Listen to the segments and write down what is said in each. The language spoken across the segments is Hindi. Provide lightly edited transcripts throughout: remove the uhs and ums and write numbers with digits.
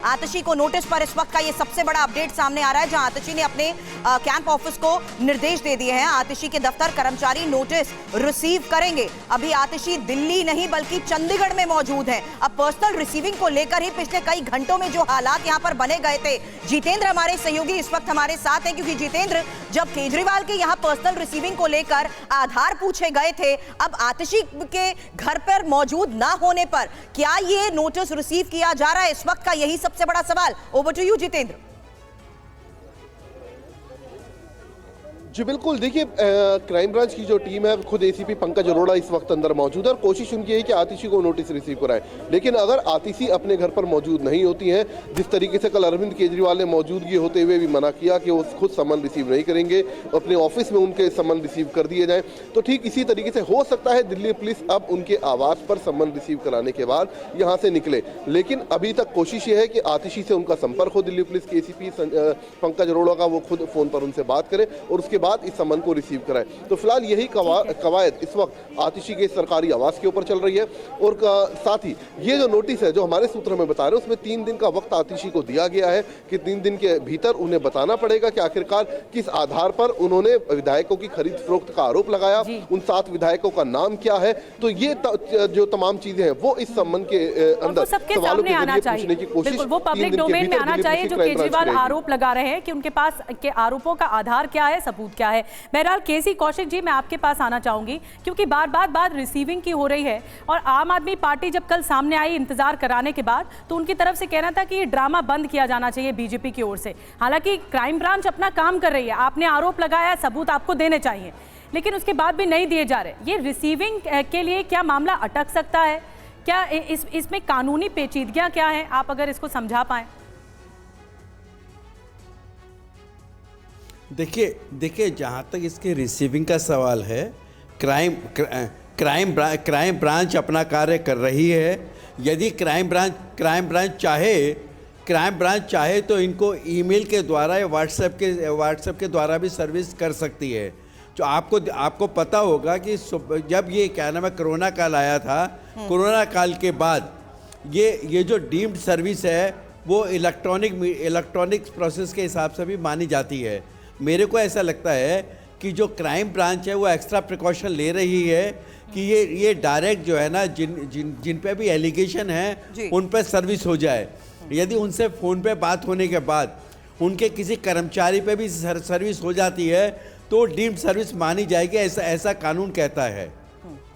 आतिशी को नोटिस पर इस वक्त का ये सबसे बड़ा अपडेट सामने आ रहा है, जहां आतिशी ने अपने कैंप ऑफिस को निर्देश दे दिए हैं। आतिशी के दफ्तर कर्मचारी नोटिस रिसीव करेंगे। अभी आतिशी दिल्ली नहीं बल्कि चंडीगढ़ में मौजूद है। अब पर्सनल रिसीविंग को लेकर ही पिछले कई घंटों में जो हालात यहां पर बने गए थे, जितेंद्र हमारे सहयोगी इस वक्त हमारे साथ हैं, क्योंकि जितेंद्र, जब केजरीवाल के यहां पर्सनल रिसीविंग को लेकर आधार पूछे गए थे, अब आतिशी के घर पर मौजूद ना होने पर क्या ये नोटिस रिसीव किया जा रहा है, इस वक्त का यही सबसे बड़ा सवाल। Over to you Jitendra. जी बिल्कुल, देखिए क्राइम ब्रांच की जो टीम है, खुद एसीपी पंकज अरोड़ा इस वक्त अंदर मौजूद है और कोशिश उनकी है कि आतिशी को नोटिस रिसीव कराएं। लेकिन अगर आतिशी अपने घर पर मौजूद नहीं होती हैं, जिस तरीके से कल अरविंद केजरीवाल ने मौजूदगी होते हुए भी मना किया कि वो खुद सम्मन रिसीव नहीं करेंगे, अपने ऑफिस में उनके सम्मन रिसीव कर दिए जाएं, तो ठीक इसी तरीके से हो सकता है दिल्ली पुलिस अब उनके आवास पर सम्मन रिसीव कराने के बाद यहाँ से निकले। लेकिन अभी तक कोशिश ये है कि आतिशी से उनका संपर्क हो, दिल्ली पुलिस के एसीपी पंकज अरोड़ा का, वो खुद फोन पर उनसे बात करें और उसके बाद इस सम्मन को रिसीव कराएं। तो फिलहाल यही कवायद इस वक्त आतिशी के सरकारी आवास के ऊपर चल रही है। और साथ ही ये जो नोटिस है, जो हमारे सूत्र में बता रहे हैं, उसमें 3 दिन का वक्त आतिशी को दिया गया है कि 3 दिन के भीतर उन्हें बताना पड़ेगा कि आखिरकार किस आधार पर उन्होंने विधायकों की खरीद फरोख्त का आरोप लगाया, उन 7 विधायकों का नाम क्या है। तो ये जो तमाम चीजें हैं वो इस सम्मन के अंदर सबके सामने आना चाहिए, बिल्कुल वो पब्लिक डोमेन में आना चाहिए। जो केजरीवाल आरोप लगा रहे हैं कि उनके पास के आरोपों का आधार क्या है, सबूत क्या है। बहरहाल केसी कौशिक जी, मैं आपके पास आना चाहूंगी, क्योंकि बार बार बात रिसीविंग की हो रही है और आम आदमी पार्टी जब कल सामने आई इंतजार कराने के बाद, तो उनकी तरफ से कहना था कि ये ड्रामा बंद किया जाना चाहिए बीजेपी की ओर से। हालांकि क्राइम ब्रांच अपना काम कर रही है, आपने आरोप लगाया, सबूत आपको देने चाहिए, लेकिन उसके बाद भी नहीं दिए जा रहे। ये रिसीविंग के लिए क्या मामला अटक सकता है? क्या इसमें कानूनी पेचीदगियां क्या हैं? आप अगर इसको समझा पाएं। देखिए जहाँ तक इसके रिसीविंग का सवाल है, क्राइम ब्रांच अपना कार्य कर रही है। यदि क्राइम ब्रांच चाहे तो इनको ईमेल के द्वारा या व्हाट्सएप के द्वारा भी सर्विस कर सकती है। जो आपको पता होगा कि जब ये क्या नाम है कोरोना काल आया था, कोरोना काल के बाद ये जो डीम्ड सर्विस है वो इलेक्ट्रॉनिक प्रोसेस के हिसाब से भी मानी जाती है। मेरे को ऐसा लगता है कि जो क्राइम ब्रांच है वो एक्स्ट्रा प्रिकॉशन ले रही है कि ये डायरेक्ट जो है ना जिन पे भी एलिगेशन है उन पर सर्विस हो जाए। यदि उनसे फ़ोन पे बात होने के बाद उनके किसी कर्मचारी पे भी सर्विस हो जाती है तो डीम्ड सर्विस मानी जाएगी, ऐसा कानून कहता है।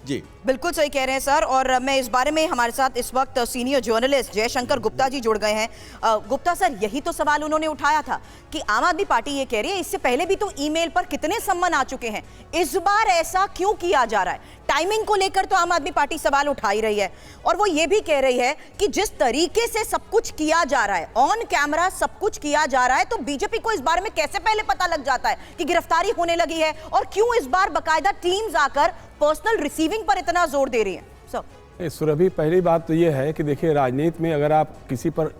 जी बिल्कुल सही कह रहे हैं सर। और मैं इस बारे में, हमारे साथ इस वक्त सीनियर जर्नलिस्ट जयशंकर गुप्ता जी जुड़ गए हैं। गुप्ता सर, यही तो सवाल उन्होंने उठाया था कि आम आदमी पार्टी ये कह रही है इससे पहले भी तो ईमेल पर कितने सम्मन आ चुके हैं, इस बार ऐसा क्यों किया जा रहा है? टाइमिंग को लेकर तो आम आदमी पार्टी सवाल उठा ही रही है और वो ये भी कह रही है कि जिस तरीके से सब कुछ किया जा रहा है, ऑन कैमरा सब कुछ किया जा रहा है, तो बीजेपी को इस बारे में कैसे पहले पता लग जाता है कि गिरफ्तारी होने लगी है, और क्यों इस बार बाकायदा टीम्स आकर पर्सनल रिसीविंग पर इतना जोर दे रही है? सर सुरभि, पहली बात तो ये है कि देखिए, राजनीति में अगर आप किसी पर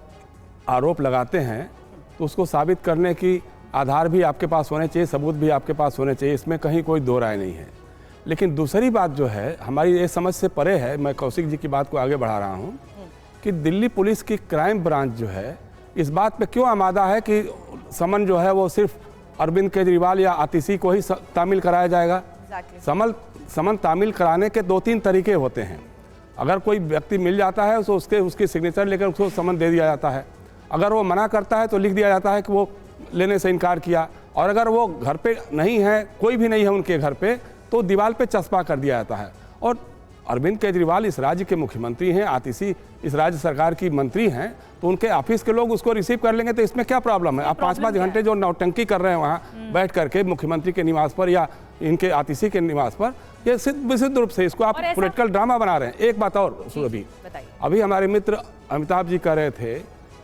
आरोप लगाते हैं तो उसको साबित करने की आधार भी आपके पास होने चाहिए, सबूत भी आपके पास होने चाहिए, इसमें कहीं कोई दो राय नहीं है। लेकिन दूसरी बात जो है, हमारी ये समझ से परे है, मैं कौशिक जी की बात को आगे बढ़ा रहा हूँ कि दिल्ली पुलिस की क्राइम ब्रांच जो है इस बात पे क्यों आमादा है कि समन जो है वो सिर्फ अरविंद केजरीवाल या आतिशी को ही तामील कराया जाएगा। समन तामील कराने के 2-3 तरीके होते हैं। अगर कोई व्यक्ति मिल जाता है तो उसकी सिग्नेचर लेकर उसको समन दे दिया जाता है। अगर वो मना करता है तो लिख दिया जाता है कि वो लेने से इनकार किया, और अगर वो घर पे नहीं है, कोई भी नहीं है उनके घर पे, तो दीवार पे चस्पा कर दिया जाता है। और अरविंद केजरीवाल इस राज्य के मुख्यमंत्री हैं, आतिशी इस राज्य सरकार की मंत्री हैं, तो उनके ऑफिस के लोग उसको रिसीव कर लेंगे, तो इसमें क्या प्रॉब्लम है? आप 5-5 घंटे जो नौटंकी कर रहे हैं वहाँ बैठ करके मुख्यमंत्री के निवास पर या इनके आतिशी के निवास पर, ये विशुद्ध रूप से इसको आप पॉलिटिकल ड्रामा बना रहे हैं। एक बात और सुरभि, अभी हमारे मित्र अमिताभ जी कह रहे थे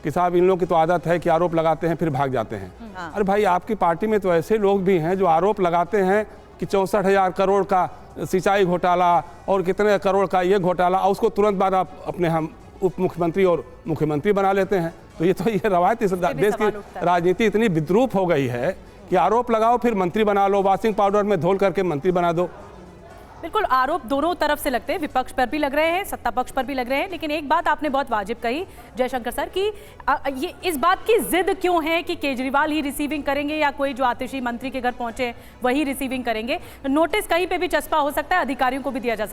कि साहब इन लोगों की तो आदत है कि आरोप लगाते हैं फिर भाग जाते हैं। अरे भाई, आपकी पार्टी में तो ऐसे लोग भी हैं जो आरोप लगाते हैं कि 64,000 करोड़ का सिंचाई घोटाला और कितने करोड़ का ये घोटाला, और उसको तुरंत बाद आप अपने हम उप मुख्यमंत्री और मुख्यमंत्री बना लेते हैं। तो ये रवायत इस देश की राजनीति इतनी विद्रूप हो गई है कि आरोप लगाओ फिर मंत्री बना लो, वॉशिंग पाउडर में धोल करके मंत्री बना दो। बिल्कुल, आरोप दोनों तरफ से लगते हैं, विपक्ष पर भी लग रहे हैं, सत्ता पक्ष पर भी लग रहे हैं, लेकिन एक बात आपने बहुत वाजिब कही जयशंकर सर कि ये इस बात की जिद क्यों है कि केजरीवाल ही रिसीविंग करेंगे या कोई जो आतिशी मंत्री के घर पहुंचे वही रिसीविंग करेंगे? नोटिस कहीं पे भी चस्पा हो सकता है, अधिकारियों को भी दिया जा सकता है।